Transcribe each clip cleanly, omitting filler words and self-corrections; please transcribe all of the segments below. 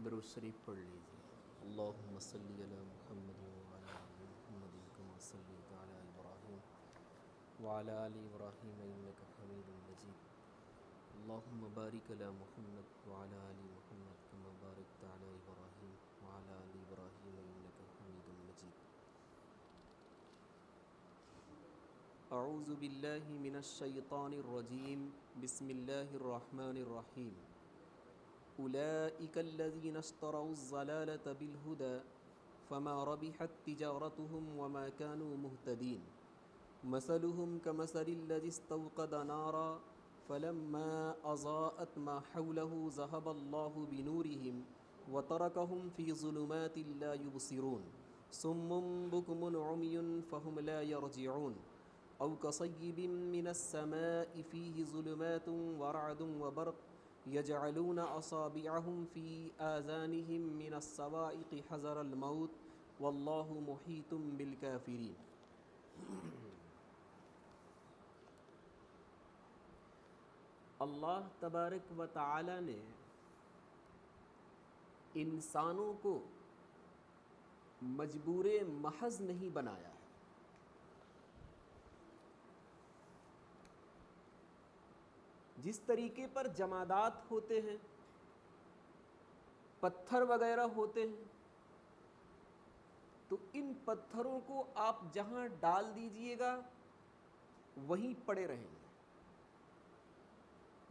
درود شریف پڑھ لیجیے۔ اللہم صلی علی محمد وعلی آل محمد کما صلیت علی ابراہیم وعلی آل ابراہیم انک حمید مجید۔ اللہم بارک علی محمد وعلی آل محمد کما بارکت علی ابراہیم وعلی آل ابراہیم انک حمید مجید۔ اعوذ باللہ من الشیطان الرجیم، بسم اللہ الرحمن الرحیم۔ أولئك الذين اشتروا الضلالة بالهدى فما ربحت تجارتهم وما كانوا مهتدين مثلهم كمثل الذي استوقد نارا فلما أضاءت ما حوله ذهب الله بنورهم وتركهم في ظلمات لا يبصرون صم بكم عمي فهم لا يرجعون أو كصيب من السماء فيه ظلمات ورعد وبرق يجعلون أصابعهم في آذانهم من الصواعق حذر الموت والله محيط بالكافرين۔ اللہ تبارک و تعالی نے انسانوں کو مجبور محض نہیں بنایا ہے، جس طریقے پر جمادات ہوتے ہیں، پتھر وغیرہ ہوتے ہیں، تو ان پتھروں کو آپ جہاں ڈال دیجئے گا وہیں پڑے رہیں گے،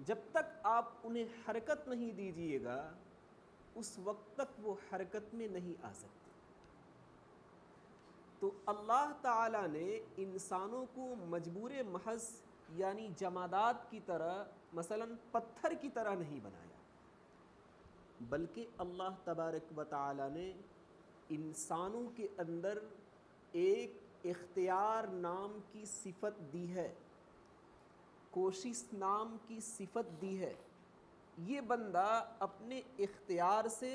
جب تک آپ انہیں حرکت نہیں دیجئے گا اس وقت تک وہ حرکت میں نہیں آ سکتے۔ تو اللہ تعالیٰ نے انسانوں کو مجبور محض یعنی جمادات کی طرح، مثلا پتھر کی طرح نہیں بنایا، بلکہ اللہ تبارک و تعالی نے انسانوں کے اندر ایک اختیار نام کی صفت دی ہے، کوشش نام کی صفت دی ہے۔ یہ بندہ اپنے اختیار سے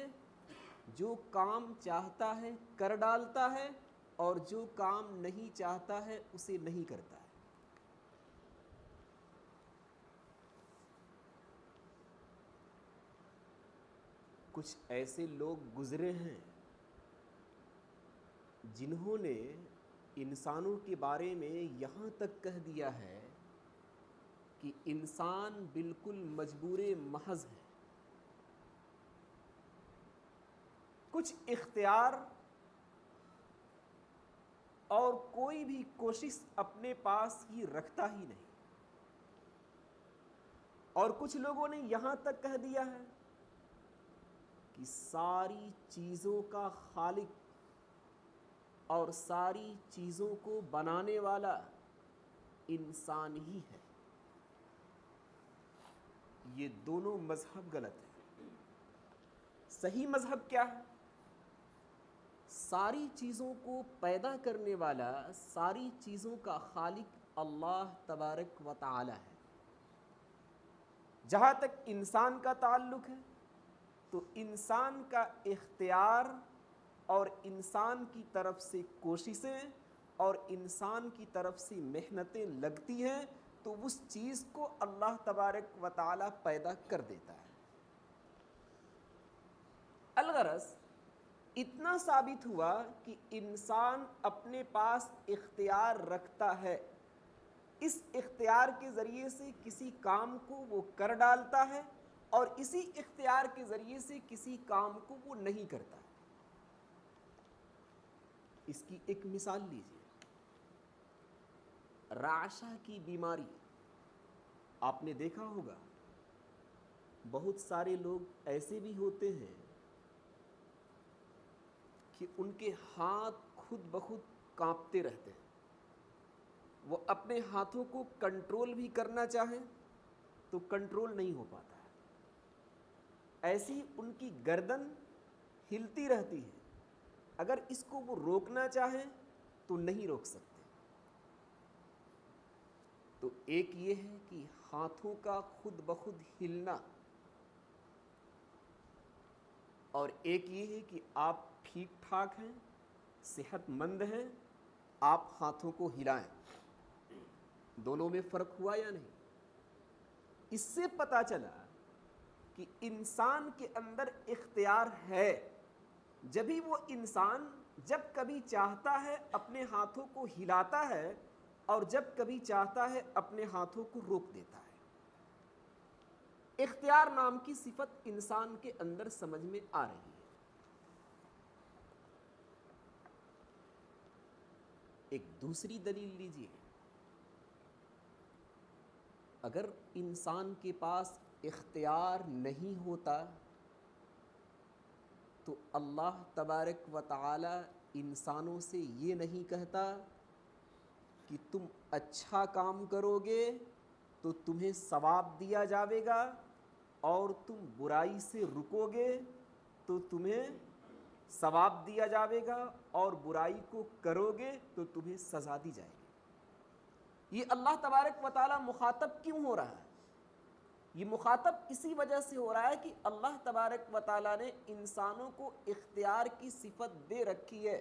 جو کام چاہتا ہے کر ڈالتا ہے اور جو کام نہیں چاہتا ہے اسے نہیں کرتا ہے۔ کچھ ایسے لوگ گزرے ہیں جنہوں نے انسانوں کے بارے میں یہاں تک کہہ دیا ہے کہ انسان بالکل مجبور محض ہے، کچھ اختیار اور کوئی بھی کوشش اپنے پاس کی رکھتا ہی نہیں، اور کچھ لوگوں نے یہاں تک کہہ دیا ہے کہ ساری چیزوں کا خالق اور ساری چیزوں کو بنانے والا انسان ہی ہے۔ یہ دونوں مذہب غلط ہیں۔ صحیح مذہب کیا ہے؟ ساری چیزوں کو پیدا کرنے والا، ساری چیزوں کا خالق اللہ تبارک و تعالی ہے۔ جہاں تک انسان کا تعلق ہے تو انسان کا اختیار اور انسان کی طرف سے کوششیں اور انسان کی طرف سے محنتیں لگتی ہیں تو اس چیز کو اللہ تبارک و تعالی پیدا کر دیتا ہے۔ الغرض اتنا ثابت ہوا کہ انسان اپنے پاس اختیار رکھتا ہے، اس اختیار کے ذریعے سے کسی کام کو وہ کر ڈالتا ہے اور اسی اختیار کے ذریعے سے کسی کام کو وہ نہیں کرتا ہے۔ اس کی ایک مثال لیجیے، رعشہ کی بیماری آپ نے دیکھا ہوگا، بہت سارے لوگ ایسے بھی ہوتے ہیں کہ ان کے ہاتھ خود بخود کانپتے رہتے ہیں، وہ اپنے ہاتھوں کو کنٹرول بھی کرنا چاہیں تو کنٹرول نہیں ہو پاتا ہے، ایسی ان کی گردن ہلتی رہتی ہے، اگر اس کو وہ روکنا چاہیں تو نہیں روک سکتے۔ تو ایک یہ ہے کہ ہاتھوں کا خود بخود ہلنا، اور ایک یہ ہے کہ آپ ٹھیک ٹھاک ہیں، صحت مند ہیں، آپ ہاتھوں کو ہلائیں۔ دونوں میں فرق ہوا یا نہیں؟ اس سے پتہ چلا کہ انسان کے اندر اختیار ہے، جبھی وہ انسان جب کبھی چاہتا ہے اپنے ہاتھوں کو ہلاتا ہے اور جب کبھی چاہتا ہے اپنے ہاتھوں کو روک دیتا ہے۔ اختیار نام کی صفت انسان کے اندر سمجھ میں آ رہی ہے۔ ایک دوسری دلیل لیجیے، اگر انسان کے پاس اختیار نہیں ہوتا تو اللہ تبارک و تعالی انسانوں سے یہ نہیں کہتا کہ تم اچھا کام کرو گے تو تمہیں ثواب دیا جاوے گا اور تم برائی سے رکو گے تو تمہیں ثواب دیا جاوے گا اور برائی کو کرو گے تو تمہیں سزا دی جائے گی۔ یہ اللہ تبارک و تعالی مخاطب کیوں ہو رہا ہے؟ یہ مخاطب اسی وجہ سے ہو رہا ہے کہ اللہ تبارک و تعالیٰ نے انسانوں کو اختیار کی صفت دے رکھی ہے۔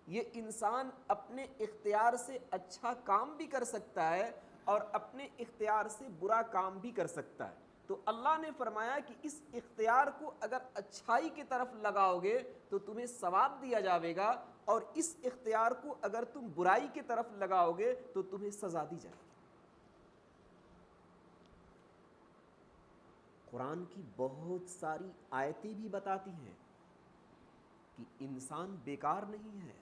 یہ انسان اپنے اختیار سے اچھا کام بھی کر سکتا ہے اور اپنے اختیار سے برا کام بھی کر سکتا ہے۔ تو اللہ نے فرمایا کہ اس اختیار کو اگر اچھائی کی طرف لگاؤ گے تو تمہیں ثواب دیا جاوے گا، اور اس اختیار کو اگر تم برائی کی طرف لگاؤ گے تو تمہیں سزا دی جائے گی۔ قرآن کی بہت ساری آیتیں بھی بتاتی ہیں کہ انسان بیکار نہیں ہے،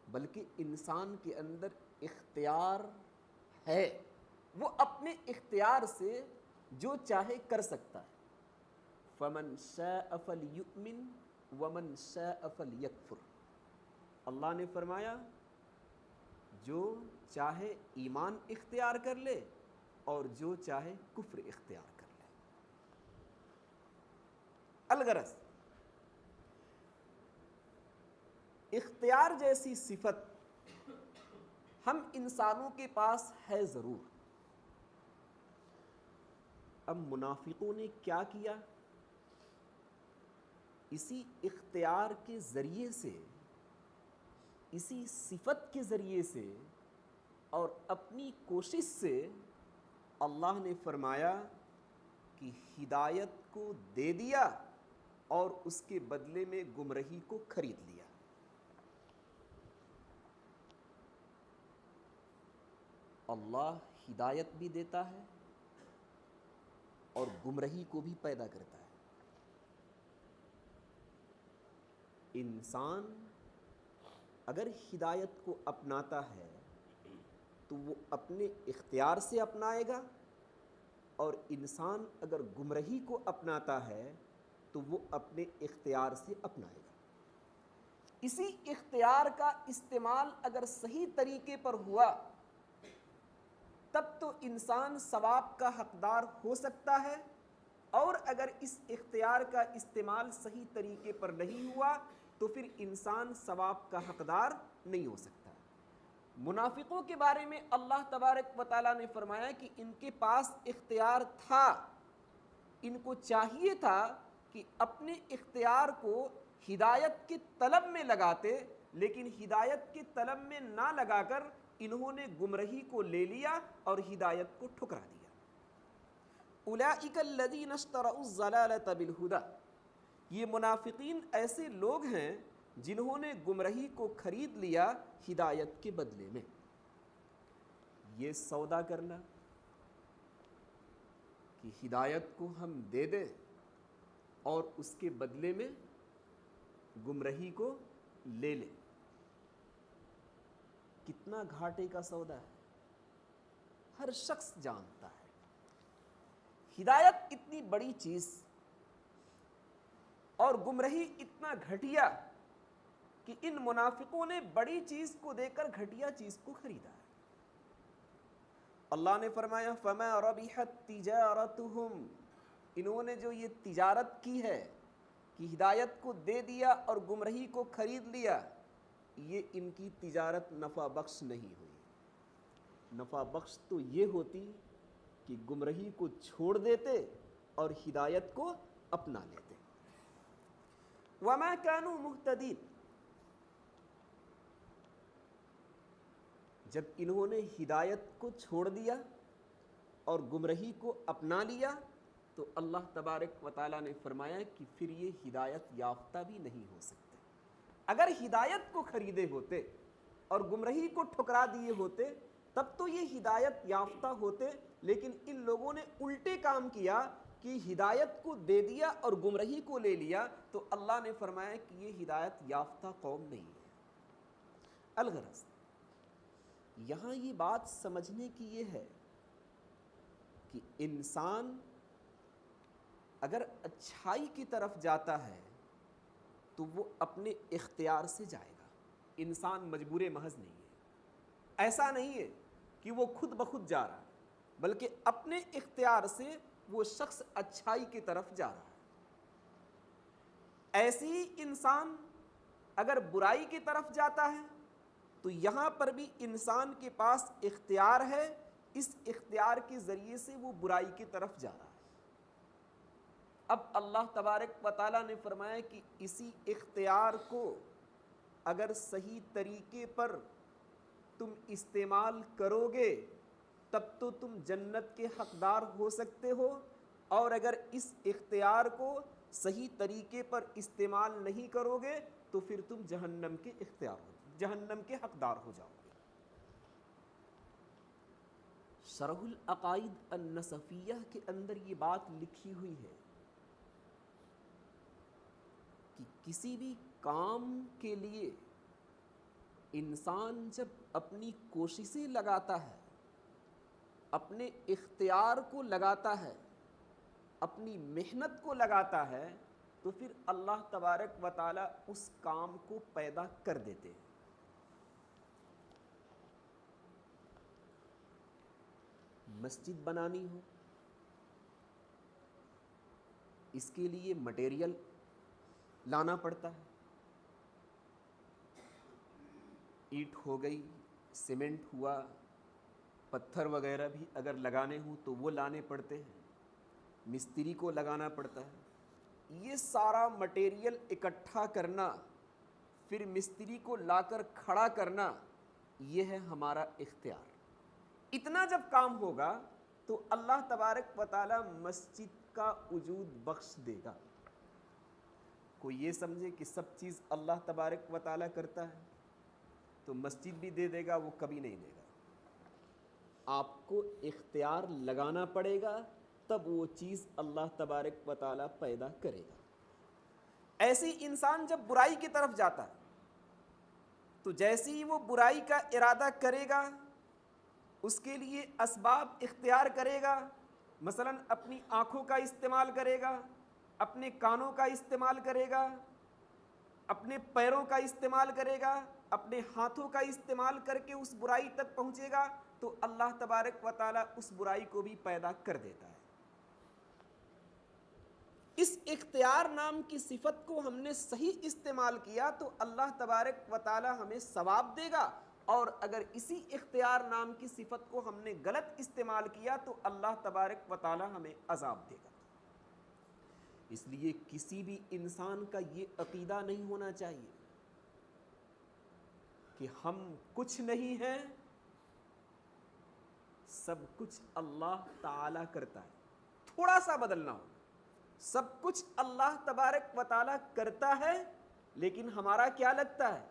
بلکہ انسان کے اندر اختیار ہے، وہ اپنے اختیار سے جو چاہے کر سکتا ہے۔ فَمَنْ شَاءَ فَلْيُؤْمِنْ وَمَنْ شَاءَ فَلْيَكْفُرْ۔ اللہ نے فرمایا جو چاہے ایمان اختیار کر لے اور جو چاہے کفر اختیار کر لے۔ الغرض اختیار جیسی صفت ہم انسانوں کے پاس ہے ضرور۔ اب منافقوں نے کیا کیا؟ اسی اختیار کے ذریعے سے، اسی صفت کے ذریعے سے اور اپنی کوشش سے اللہ نے فرمایا کہ ہدایت کو دے دیا اور اس کے بدلے میں گمراہی کو خرید لیا۔ اللہ ہدایت بھی دیتا ہے اور گمراہی کو بھی پیدا کرتا ہے۔ انسان اگر ہدایت کو اپناتا ہے تو وہ اپنے اختیار سے اپنائے گا، اور انسان اگر گمراہی کو اپناتا ہے تو وہ اپنے اختیار سے اپنائے گا۔ اسی اختیار کا استعمال اگر صحیح طریقے پر ہوا تب تو انسان ثواب کا حقدار ہو سکتا ہے، اور اگر اس اختیار کا استعمال صحیح طریقے پر نہیں ہوا تو پھر انسان ثواب کا حقدار نہیں ہو سکتا۔ منافقوں کے بارے میں اللہ تبارک و تعالیٰ نے فرمایا کہ ان کے پاس اختیار تھا، ان کو چاہیے تھا کہ اپنے اختیار کو ہدایت کی طلب میں لگاتے، لیکن ہدایت کی طلب میں نہ لگا کر انہوں نے گمراہی کو لے لیا اور ہدایت کو ٹھکرا دیا۔ اولئک الذین اشتروا الضلالۃ بالہدی، یہ منافقین ایسے لوگ ہیں جنہوں نے گمراہی کو خرید لیا ہدایت کے بدلے میں۔ یہ سودا کرنا کہ ہدایت کو ہم دے دیں اور اس کے بدلے میں گمراہی کو لے لیں، کتنا گھاٹے کا سودا ہے، ہر شخص جانتا ہے۔ ہدایت اتنی بڑی چیز اور گمراہی اتنا گھٹیا کہ ان منافقوں نے بڑی چیز کو دے کر گھٹیا چیز کو خریدا ہے۔ اللہ نے فرمایا فَمَا رَبِحَتْ تِجَارَتُهُمْ، انہوں نے جو یہ تجارت کی ہے کہ ہدایت کو دے دیا اور گمراہی کو خرید لیا، یہ ان کی تجارت نفع بخش نہیں ہوئی۔ نفع بخش تو یہ ہوتی کہ گمراہی کو چھوڑ دیتے اور ہدایت کو اپنا لیتے۔ وَمَا كَانُوا مُهْتَدِينَ، جب انہوں نے ہدایت کو چھوڑ دیا اور گمراہی کو اپنا لیا تو اللہ تبارک و تعالیٰ نے فرمایا کہ پھر یہ ہدایت یافتہ بھی نہیں ہو سکتے۔ اگر ہدایت کو خریدے ہوتے اور گمراہی کو ٹھکرا دیے ہوتے تب تو یہ ہدایت یافتہ ہوتے، لیکن ان لوگوں نے الٹے کام کیا کہ ہدایت کو دے دیا اور گمراہی کو لے لیا، تو اللہ نے فرمایا کہ یہ ہدایت یافتہ قوم نہیں ہے۔ الغرض یہاں یہ بات سمجھنے کی یہ ہے کہ انسان اگر اچھائی کی طرف جاتا ہے تو وہ اپنے اختیار سے جائے گا، انسان مجبور محض نہیں ہے۔ ایسا نہیں ہے کہ وہ خود بخود جا رہا ہے، بلکہ اپنے اختیار سے وہ شخص اچھائی کی طرف جا رہا ہے۔ ایسی ہی انسان اگر برائی کی طرف جاتا ہے تو یہاں پر بھی انسان کے پاس اختیار ہے، اس اختیار کے ذریعے سے وہ برائی کی طرف جا رہا ہے۔ اب اللہ تبارک و تعالیٰ نے فرمایا کہ اسی اختیار کو اگر صحیح طریقے پر تم استعمال کرو گے تب تو تم جنت کے حقدار ہو سکتے ہو، اور اگر اس اختیار کو صحیح طریقے پر استعمال نہیں کرو گے تو پھر تم جہنم کے حقدار ہو جاؤ گے۔ شرح العقائد النصفیہ کے اندر یہ بات لکھی ہوئی ہے کہ کسی بھی کام کے لیے انسان جب اپنی کوششیں لگاتا ہے، اپنے اختیار کو لگاتا ہے، اپنی محنت کو لگاتا ہے، تو پھر اللہ تبارک و تعالیٰ اس کام کو پیدا کر دیتے ہیں۔ مسجد بنانی ہو، اس کے لیے مٹیریل لانا پڑتا ہے، اینٹ ہو گئی، سیمنٹ ہوا، پتھر وغیرہ بھی اگر لگانے ہوں تو وہ لانے پڑتے ہیں، مستری کو لگانا پڑتا ہے۔ یہ سارا مٹیریل اکٹھا کرنا، پھر مستری کو لا کر کھڑا کرنا، یہ ہے ہمارا اختیار۔ اتنا جب کام ہوگا تو اللہ تبارک و تعالی مسجد کا وجود بخش دے گا۔ کوئی یہ سمجھے کہ سب چیز اللہ تبارک و تعالی کرتا ہے تو مسجد بھی دے دے گا، وہ کبھی نہیں دے گا۔ آپ کو اختیار لگانا پڑے گا تب وہ چیز اللہ تبارک و تعالی پیدا کرے گا۔ ایسی انسان جب برائی کی طرف جاتا ہے تو جیسے ہی وہ برائی کا ارادہ کرے گا اس کے لیے اسباب اختیار کرے گا، مثلا اپنی آنکھوں کا استعمال کرے گا، اپنے کانوں کا استعمال کرے گا، اپنے پیروں کا استعمال کرے گا، اپنے ہاتھوں کا استعمال کر کے اس برائی تک پہنچے گا تو اللہ تبارک و تعالیٰ اس برائی کو بھی پیدا کر دیتا ہے۔ اس اختیار نام کی صفت کو ہم نے صحیح استعمال کیا تو اللہ تبارک و تعالیٰ ہمیں ثواب دے گا، اور اگر اسی اختیار نام کی صفت کو ہم نے غلط استعمال کیا تو اللہ تبارک و تعالیٰ ہمیں عذاب دے گا۔ اس لیے کسی بھی انسان کا یہ عقیدہ نہیں ہونا چاہیے کہ ہم کچھ نہیں ہیں، سب کچھ اللہ تعالیٰ کرتا ہے۔ تھوڑا سا بدلنا ہو، سب کچھ اللہ تبارک و تعالیٰ کرتا ہے لیکن ہمارا کیا لگتا ہے؟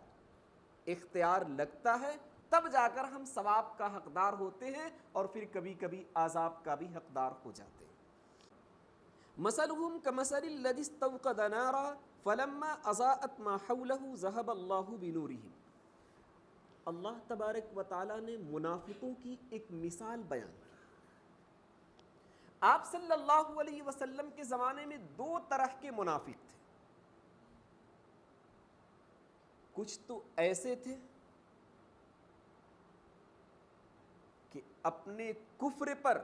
اختیار لگتا ہے، تب جا کر ہم ثواب کا حقدار ہوتے ہیں اور پھر کبھی کبھی عذاب کا بھی حقدار ہو جاتے ہیں۔ مثلهم كمثل الذي استوقد نارا فلما اضاءت ما حوله ذهب الله بنورهم۔ اللہ تبارک و تعالیٰ نے منافقوں کی ایک مثال بیان کی۔ آپ صلی اللہ علیہ وسلم کے زمانے میں دو طرح کے منافق تھے۔ کچھ تو ایسے تھے کہ اپنے کفر پر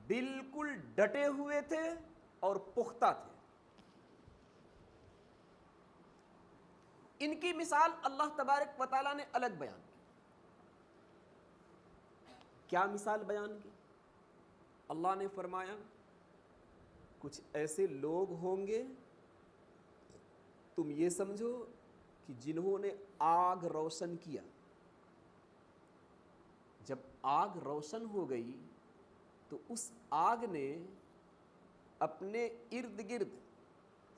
بالکل ڈٹے ہوئے تھے اور پختہ تھے۔ ان کی مثال اللہ تبارک و تعالیٰ نے الگ بیان کی۔ کیا مثال بیان کی؟ اللہ نے فرمایا کچھ ایسے لوگ ہوں گے، تم یہ سمجھو کہ جنہوں نے آگ روشن کیا، جب آگ روشن ہو گئی تو اس آگ نے اپنے ارد گرد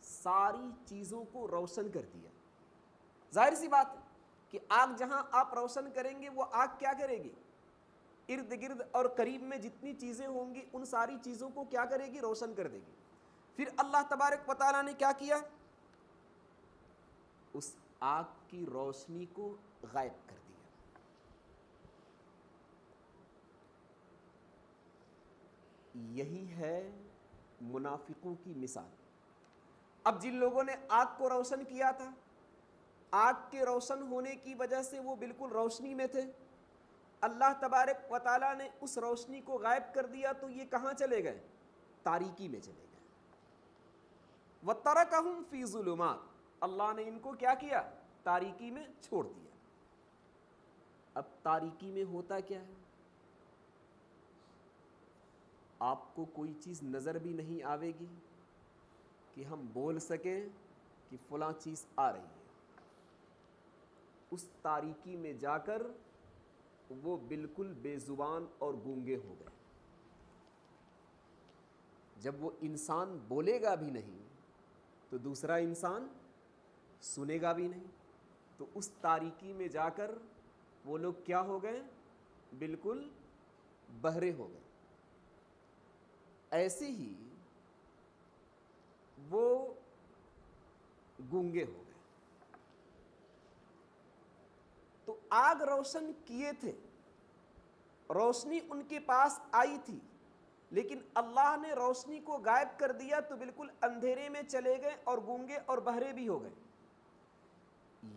ساری چیزوں کو روشن کر دیا. ظاہر سی بات ہے کہ آگ جہاں آپ روشن کریں گے وہ آگ کیا کرے گی؟ ارد گرد اور قریب میں جتنی چیزیں ہوں گی ان ساری چیزوں کو کیا کرے گی؟ روشن کر دے گی. پھر اللہ تبارک و تعالیٰ نے کیا کیا؟ اس آگ کی روشنی کو غائب کر دیا. یہی ہے منافقوں کی مثال. اب جن لوگوں نے آگ کو روشن کیا تھا، آگ کے روشن ہونے کی وجہ سے وہ بالکل روشنی میں تھے، اللہ تبارک و تعالیٰ نے اس روشنی کو غائب کر دیا تو یہ کہاں چلے گئے؟ تاریکی میں چلے گئے. وَتَرَكَهُمْ فِي ظُلُمَاتٍ، اللہ نے ان کو کیا کیا؟ تاریکی میں چھوڑ دیا. اب تاریکی میں ہوتا کیا ہے؟ آپ کو کوئی چیز نظر بھی نہیں آوے گی کہ ہم بول سکیں کہ فلاں چیز آ رہی ہے. اس تاریکی میں جا کر وہ بالکل بے زبان اور گونگے ہو گئے. جب وہ انسان بولے گا بھی نہیں تو دوسرا انسان سنے گا بھی نہیں. تو اس تاریکی میں جا کر وہ لوگ کیا ہو گئے؟ بالکل بہرے ہو گئے. ایسے ہی وہ گونگے ہو گئے. تو آگ روشن کیے تھے، روشنی ان کے پاس آئی تھی، لیکن اللہ نے روشنی کو غائب کر دیا تو بالکل اندھیرے میں چلے گئے اور گونگے اور بہرے بھی ہو گئے.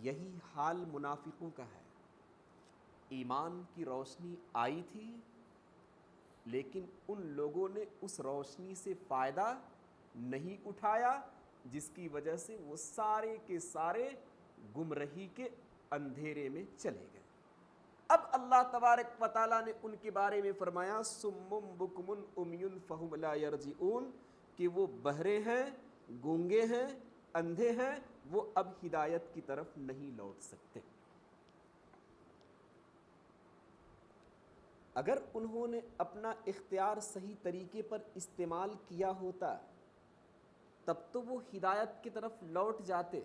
یہی حال منافقوں کا ہے. ایمان کی روشنی آئی تھی لیکن ان لوگوں نے اس روشنی سے فائدہ نہیں اٹھایا، جس کی وجہ سے وہ سارے کے سارے گمراہی کے اندھیرے میں چلے گئے. اب اللہ تبارک و تعالیٰ نے ان کے بارے میں فرمایا سم بکم عمی فہم لا یرجعون، کہ وہ بہرے ہیں، گونگے ہیں، اندھے ہیں، وہ اب ہدایت کی طرف نہیں لوٹ سکتے. اگر انہوں نے اپنا اختیار صحیح طریقے پر استعمال کیا ہوتا تب تو وہ ہدایت کی طرف لوٹ جاتے،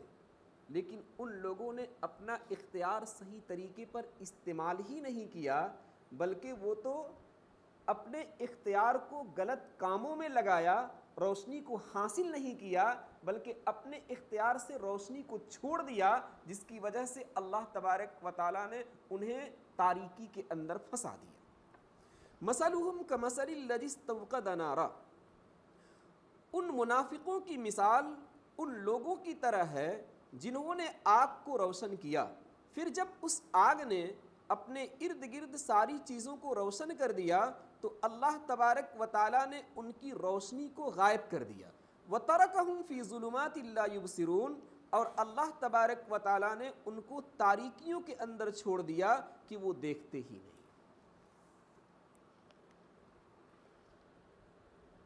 لیکن ان لوگوں نے اپنا اختیار صحیح طریقے پر استعمال ہی نہیں کیا، بلکہ وہ تو اپنے اختیار کو غلط کاموں میں لگایا، روشنی کو حاصل نہیں کیا بلکہ اپنے اختیار سے روشنی کو چھوڑ دیا، جس کی وجہ سے اللہ تبارک و تعالیٰ نے انہیں تاریکی کے اندر پھنسا دیا. مثلہم کمثل الذی استوقد نارا، ان منافقوں کی مثال ان لوگوں کی طرح ہے جنہوں نے آگ کو روشن کیا، پھر جب اس آگ نے اپنے ارد گرد ساری چیزوں کو روشن کر دیا تو اللہ تبارک و تعالیٰ نے ان کی روشنی کو غائب کر دیا. وَتَرَكَهُمْ فِي ظُلُمَاتٍ لَا يُبْصِرُونَ، اور اللہ تبارک و تعالیٰ نے ان کو تاریکیوں کے اندر چھوڑ دیا کہ وہ دیکھتے ہی نہیں.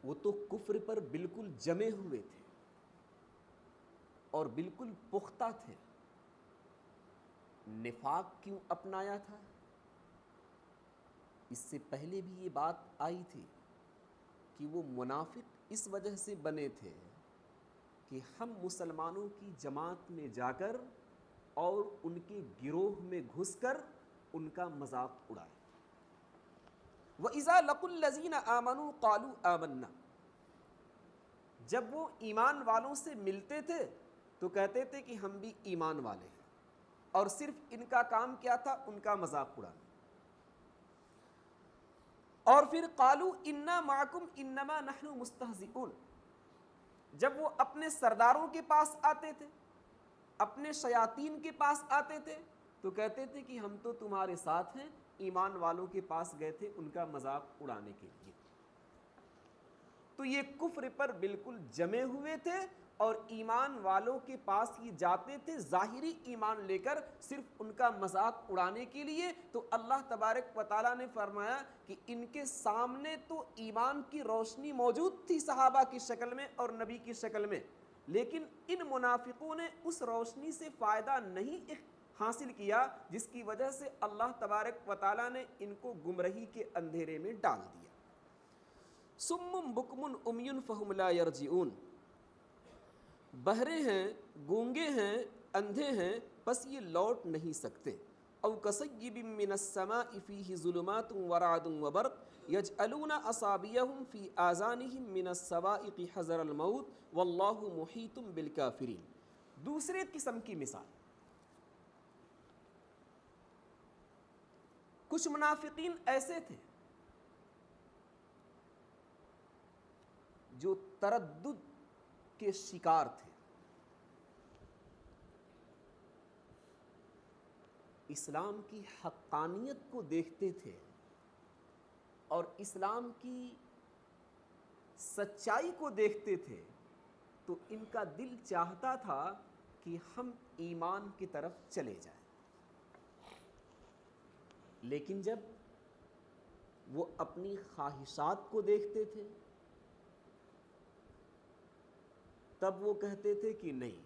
وہ تو کفر پر بالکل جمے ہوئے تھے اور بالکل پختہ تھے. نفاق کیوں اپنایا تھا؟ اس سے پہلے بھی یہ بات آئی تھی کہ وہ منافق اس وجہ سے بنے تھے کہ ہم مسلمانوں کی جماعت میں جا کر اور ان کے گروہ میں گھس کر ان کا مذاق اڑائے. وَإِذَا لَقُوا الَّذِينَ آمَنُوا قَالُوا آمَنَّا، جب وہ ایمان والوں سے ملتے تھے تو کہتے تھے کہ ہم بھی ایمان والے ہیں، اور صرف ان کا کام کیا تھا؟ ان کا مذاق اڑانا. اور پھر قالوا انا معکم انما نحن مستہزئون، جب وہ اپنے سرداروں کے پاس آتے تھے، اپنے شیاطین کے پاس آتے تھے تو کہتے تھے کہ ہم تو تمہارے ساتھ ہیں. ایمان والوں کے پاس گئے تھے ان کا مذاق اڑانے کے لیے. تو یہ کفر پر بالکل جمے ہوئے تھے اور ایمان والوں کے پاس ہی جاتے تھے ظاہری ایمان لے کر، صرف ان کا مذاق اڑانے کے لیے. تو اللہ تبارک و تعالیٰ نے فرمایا کہ ان کے سامنے تو ایمان کی روشنی موجود تھی صحابہ کی شکل میں اور نبی کی شکل میں، لیکن ان منافقوں نے اس روشنی سے فائدہ نہیں حاصل کیا، جس کی وجہ سے اللہ تبارک و تعالیٰ نے ان کو گمراہی کے اندھیرے میں ڈال دیا. سم بکم عمی فہم لا یرجعون، بہرے ہیں، گونگے ہیں، اندھے ہیں، بس یہ لوٹ نہیں سکتے۔ او کصیب من السماء فیہ ظلمات ورعد وبرق یجعلون اصابعهم فی آذانهم من الصواعق حذر الموت واللہ محیط بالکافرین۔ دوسرے قسم کی مثال، کچھ منافقین ایسے تھے جو تردد کے شکار تھے، اسلام کی حقانیت کو دیکھتے تھے اور اسلام کی سچائی کو دیکھتے تھے تو ان کا دل چاہتا تھا کہ ہم ایمان کی طرف چلے جائیں، لیکن جب وہ اپنی خواہشات کو دیکھتے تھے تب وہ کہتے تھے کہ نہیں،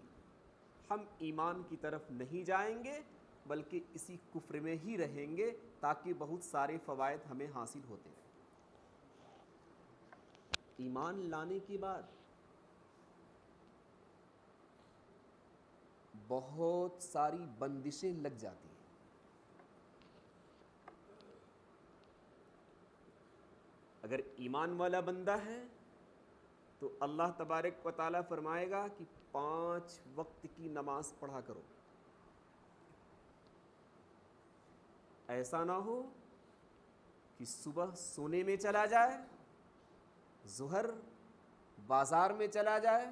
ہم ایمان کی طرف نہیں جائیں گے بلکہ اسی کفر میں ہی رہیں گے تاکہ بہت سارے فوائد ہمیں حاصل ہوتے ہیں۔ ایمان لانے کے بعد بہت ساری بندشیں لگ جاتی ہیں۔ اگر ایمان والا بندہ ہے تو اللہ تبارک و تعالیٰ فرمائے گا کہ 5 وقت کی نماز پڑھا کرو۔ ایسا نہ ہو کہ صبح سونے میں چلا جائے، ظہر بازار میں چلا جائے،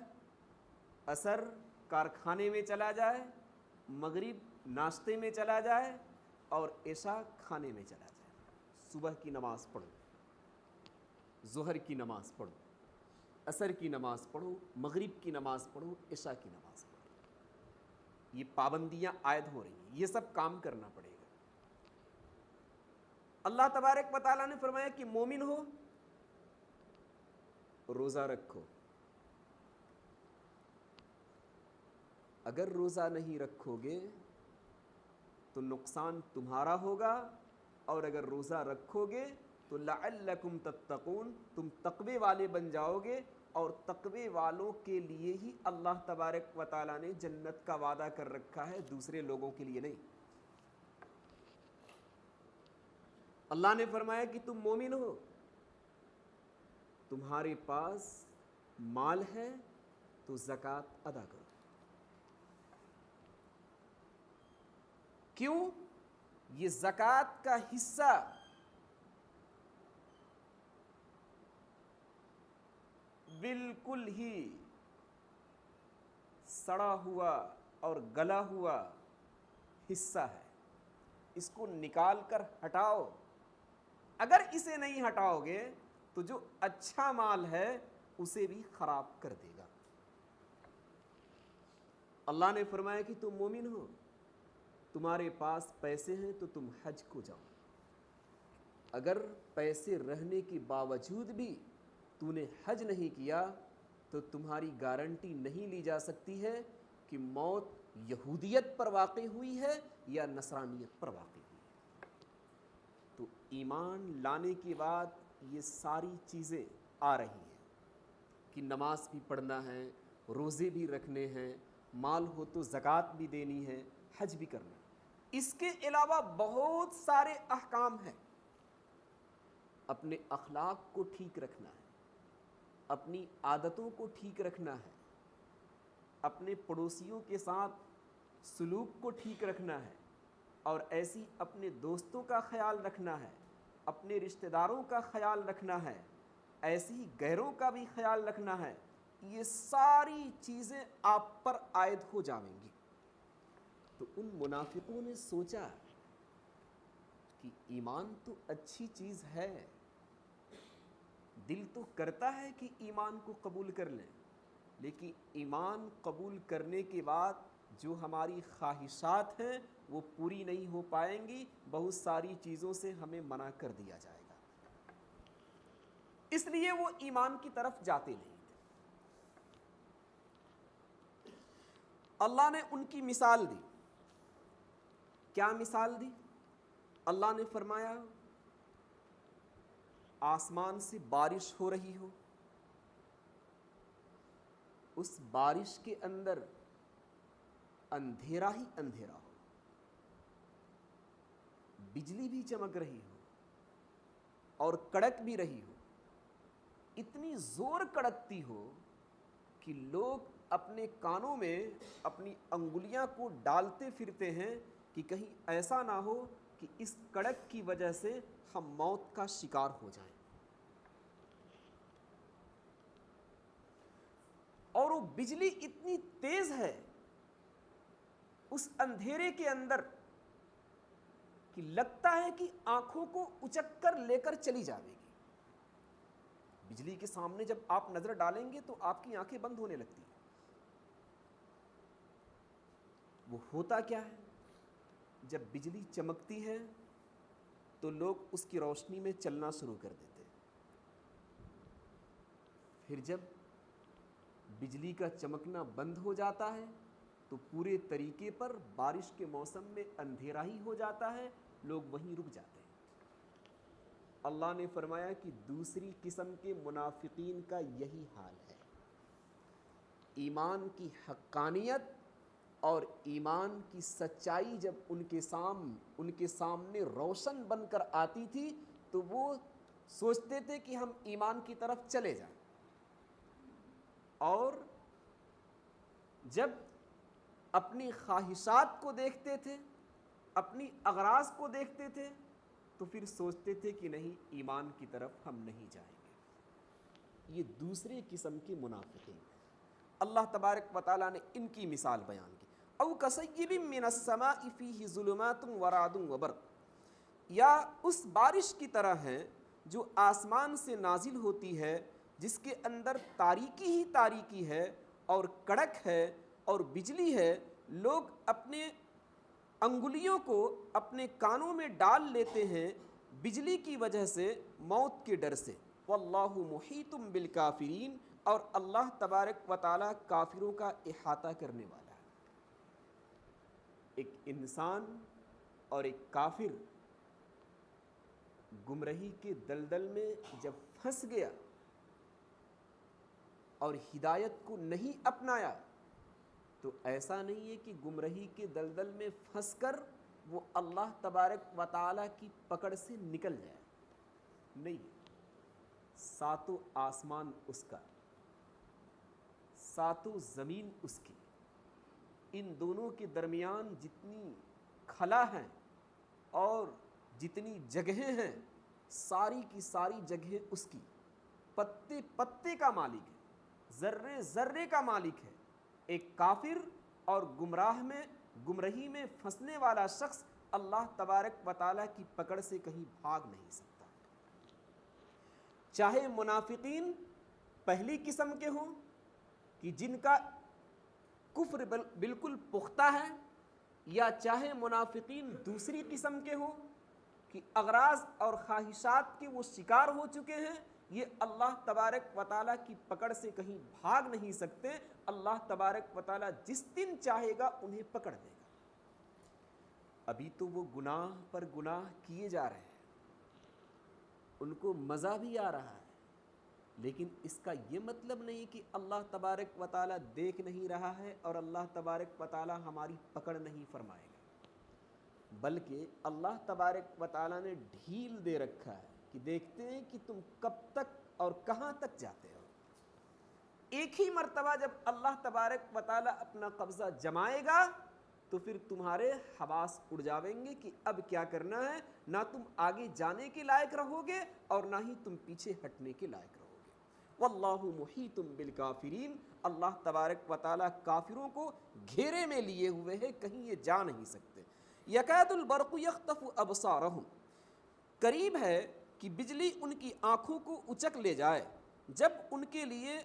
عصر کارخانے میں چلا جائے، مغرب ناشتے میں چلا جائے اور عشاء کھانے میں چلا جائے۔ صبح کی نماز پڑھو، ظہر کی نماز پڑھو، عصر کی نماز پڑھو، مغرب کی نماز پڑھو، عشاء کی نماز پڑھو۔ یہ پابندیاں عائد ہو رہی ہیں، یہ سب کام کرنا پڑے گا۔ اللہ تبارک و تعالیٰ نے فرمایا کہ مومن ہو روزہ رکھو، اگر روزہ نہیں رکھو گے تو نقصان تمہارا ہوگا، اور اگر روزہ رکھو گے تو لعلکم تتقون، تم تقوی والے بن جاؤ گے، اور تقوی والوں کے لیے ہی اللہ تبارک و تعالیٰ نے جنت کا وعدہ کر رکھا ہے، دوسرے لوگوں کے لیے نہیں۔ اللہ نے فرمایا کہ تم مومن ہو، تمہارے پاس مال ہے تو زکوٰۃ ادا کرو۔ کیوں؟ یہ زکوٰۃ کا حصہ بالکل ہی سڑا ہوا اور گلا ہوا حصہ ہے، اس کو نکال کر ہٹاؤ۔ اگر اسے نہیں ہٹاؤ گے تو جو اچھا مال ہے اسے بھی خراب کر دے گا۔ اللہ نے فرمایا کہ تم مومن ہو، تمہارے پاس پیسے ہیں تو تم حج کو جاؤ، اگر پیسے رہنے کے باوجود بھی تو نے حج نہیں کیا تو تمہاری گارنٹی نہیں لی جا سکتی ہے کہ موت یہودیت پر واقع ہوئی ہے یا نصرانیت پر واقع ہوئی ہے۔ تو ایمان لانے کے بعد یہ ساری چیزیں آ رہی ہیں کہ نماز بھی پڑھنا ہے، روزے بھی رکھنے ہیں، مال ہو تو زکوٰۃ بھی دینی ہے، حج بھی کرنا ہے۔ اس کے علاوہ بہت سارے احکام ہیں۔ اپنے اخلاق کو ٹھیک رکھنا ہے، اپنی عادتوں کو ٹھیک رکھنا ہے، اپنے پڑوسیوں کے ساتھ سلوک کو ٹھیک رکھنا ہے، اور ایسی اپنے دوستوں کا خیال رکھنا ہے، اپنے رشتہ داروں کا خیال رکھنا ہے، ایسی ہی غیروں کا بھی خیال رکھنا ہے۔ یہ ساری چیزیں آپ پر عائد ہو جائیں گی۔ تو ان منافقوں نے سوچا کہ ایمان تو اچھی چیز ہے، دل تو کرتا ہے کہ ایمان کو قبول کر لیں، لیکن ایمان قبول کرنے کے بعد جو ہماری خواہشات ہیں وہ پوری نہیں ہو پائیں گی، بہت ساری چیزوں سے ہمیں منع کر دیا جائے گا، اس لیے وہ ایمان کی طرف جاتے نہیں تھے۔ اللہ نے ان کی مثال دی۔ کیا مثال دی؟ اللہ نے فرمایا آسمان سے بارش ہو رہی ہو، اس بارش کے اندر اندھیرا ہی اندھیرا ہو، بجلی بھی چمک رہی ہو اور کڑک بھی رہی ہو، اتنی زور کڑکتی ہو کہ لوگ اپنے کانوں میں اپنی انگلیاں کو ڈالتے پھرتے ہیں کہ کہیں ایسا نہ ہو کہ اس کڑک کی وجہ سے ہم موت کا شکار ہو جائیں۔ اور وہ بجلی اتنی تیز ہے اس اندھیرے کے اندر کہ لگتا ہے کہ آنکھوں کو اچک کر لے کر چلی جائے گی۔ بجلی کے سامنے جب آپ نظر ڈالیں گے تو آپ کی آنکھیں بند ہونے لگتی ہیں۔ وہ ہوتا کیا ہے؟ جب بجلی چمکتی ہے تو لوگ اس کی روشنی میں چلنا شروع کر دیتے ہیں۔ پھر جب بجلی کا چمکنا بند ہو جاتا ہے تو پورے طریقے پر بارش کے موسم میں اندھیرا ہی ہو جاتا ہے، لوگ وہیں رک جاتے ہیں۔ اللہ نے فرمایا کہ دوسری قسم کے منافقین کا یہی حال ہے۔ ایمان کی حقانیت اور ایمان کی سچائی جب ان کے سامنے روشن بن کر آتی تھی تو وہ سوچتے تھے کہ ہم ایمان کی طرف چلے جائیں، اور جب اپنی خواہشات کو دیکھتے تھے، اپنی اغراض کو دیکھتے تھے تو پھر سوچتے تھے کہ نہیں، ایمان کی طرف ہم نہیں جائیں گے۔ یہ دوسرے قسم کے منافقین ہیں۔ اللہ تبارک و تعالیٰ نے ان کی مثال بیان کی۔ او کصیب من السماء فیہ ظلمات ورعد وبرق، یا اس بارش کی طرح ہے جو آسمان سے نازل ہوتی ہے جس کے اندر تاریکی ہی تاریکی ہے اور کڑک ہے اور بجلی ہے، لوگ اپنے انگلیوں کو اپنے کانوں میں ڈال لیتے ہیں بجلی کی وجہ سے، موت کے ڈر سے۔ واللہ محیط بالکافرین، اور اللہ تبارک و تعالیٰ کافروں کا احاطہ کرنے والا ہے۔ ایک انسان اور ایک کافر گمراہی کے دلدل میں جب پھنس گیا اور ہدایت کو نہیں اپنایا تو ایسا نہیں ہے کہ گمراہی کے دلدل میں پھنس کر وہ اللہ تبارک و تعالیٰ کی پکڑ سے نکل جائے، نہیں، ساتوں آسمان اس کا، ساتوں زمین اس کی، ان دونوں کے درمیان جتنی خلا ہیں اور جتنی جگہیں ہیں، ساری کی ساری جگہیں اس کی، پتے پتے کا مالک ہے، ذرے ذرے کا مالک ہے۔ ایک کافر اور گمراہی میں پھنسنے والا شخص اللہ تبارک و تعالیٰ کی پکڑ سے کہیں بھاگ نہیں سکتا۔ چاہے منافقین پہلی قسم کے ہوں کہ جن کا کفر بالکل پختہ ہے، یا چاہے منافقین دوسری قسم کے ہوں کہ اغراض اور خواہشات کے وہ شکار ہو چکے ہیں، یہ اللہ تبارک و تعالیٰ کی پکڑ سے کہیں بھاگ نہیں سکتے۔ اللہ تبارک و تعالیٰ جس دن چاہے گا انہیں پکڑ دے گا۔ ابھی تو وہ گناہ پر گناہ کیے جا رہے ہیں، ان کو مزہ بھی آ رہا ہے، لیکن اس کا یہ مطلب نہیں کہ اللہ تبارک و تعالیٰ دیکھ نہیں رہا ہے اور اللہ تبارک و تعالیٰ ہماری پکڑ نہیں فرمائے گا، بلکہ اللہ تبارک و تعالیٰ نے ڈھیل دے رکھا ہے کہ دیکھتے ہیں کہ تم کب تک اور کہاں تک جاتے ہو۔ ایک ہی مرتبہ جب اللہ تبارک و تعالیٰ اپنا قبضہ جمائے گا تو پھر تمہارے حواس اڑ جاویں گے کہ اب کیا کرنا ہے، نہ تم آگے جانے کے لائق رہو گے اور نہ ہی تم پیچھے ہٹنے کے لائق رہو گے۔ واللہ محیط بالکافرین، اللہ تبارک و تعالیٰ کافروں کو گھیرے میں لیے ہوئے ہے، کہیں یہ جا نہیں سکتے۔ یکاد البرق یخطف ابصارہم، قریب ہے کہ بجلی ان کی آنکھوں کو اچک لے جائے، جب ان کے لیے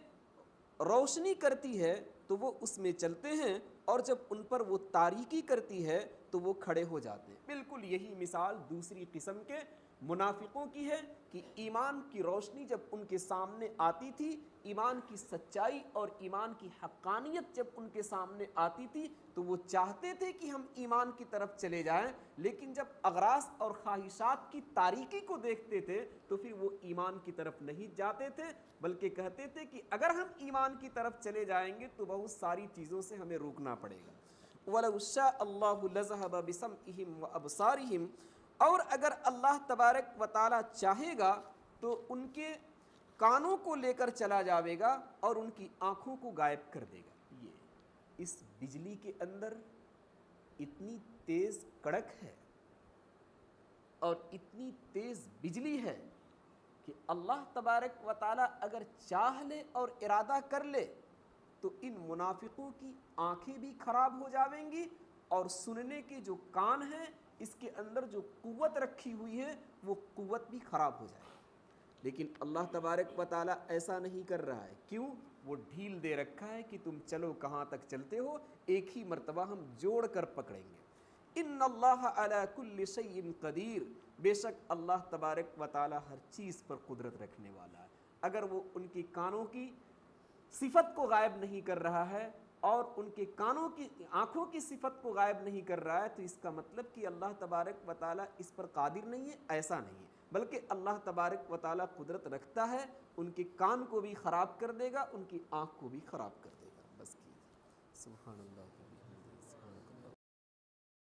روشنی کرتی ہے تو وہ اس میں چلتے ہیں، اور جب ان پر وہ تاریکی کرتی ہے تو وہ کھڑے ہو جاتے ہیں۔ بالکل یہی مثال دوسری قسم کے منافقوں کی ہے کہ ایمان کی روشنی جب ان کے سامنے آتی تھی، ایمان کی سچائی اور ایمان کی حقانیت جب ان کے سامنے آتی تھی تو وہ چاہتے تھے کہ ہم ایمان کی طرف چلے جائیں، لیکن جب اغراض اور خواہشات کی تاریکی کو دیکھتے تھے تو پھر وہ ایمان کی طرف نہیں جاتے تھے، بلکہ کہتے تھے کہ اگر ہم ایمان کی طرف چلے جائیں گے تو بہت ساری چیزوں سے ہمیں روکنا پڑے گا۔ وَلَوْ شَاءَ اللَّهُ لَذَهَبَ بِسَمْعِهِمْ وَأَبْصَارِهِمْ، اور اگر اللہ تبارک و تعالی چاہے گا تو ان کے کانوں کو لے کر چلا جاوے گا اور ان کی آنکھوں کو غائب کر دے گا۔ یہ اس بجلی کے اندر اتنی تیز کڑک ہے اور اتنی تیز بجلی ہے کہ اللہ تبارک و تعالی اگر چاہ لے اور ارادہ کر لے تو ان منافقوں کی آنکھیں بھی خراب ہو جاویں گی اور سننے کے جو کان ہیں، اس کے اندر جو قوت رکھی ہوئی ہے وہ قوت بھی خراب ہو جائے گی۔ لیکن اللہ تبارک و تعالی ایسا نہیں کر رہا ہے، کیوں؟ وہ ڈھیل دے رکھا ہے کہ تم چلو کہاں تک چلتے ہو، ایک ہی مرتبہ ہم جوڑ کر پکڑیں گے۔ ان اللہ علی کل شیء قدیر، بے شک اللہ تبارک و تعالی ہر چیز پر قدرت رکھنے والا ہے۔ اگر وہ ان کی کانوں کی صفت کو غائب نہیں کر رہا ہے اور ان کے کانوں کی آنکھوں کی صفت کو غائب نہیں کر رہا ہے تو اس کا مطلب کہ اللہ تبارک و تعالی اس پر قادر نہیں ہے، ایسا نہیں ہے، بلکہ اللہ تبارک و تعالی قدرت رکھتا ہے، ان کے کان کو بھی خراب کر دے گا، ان کی آنکھ کو بھی خراب کر دے گا۔ بس کی سبحان اللہ۔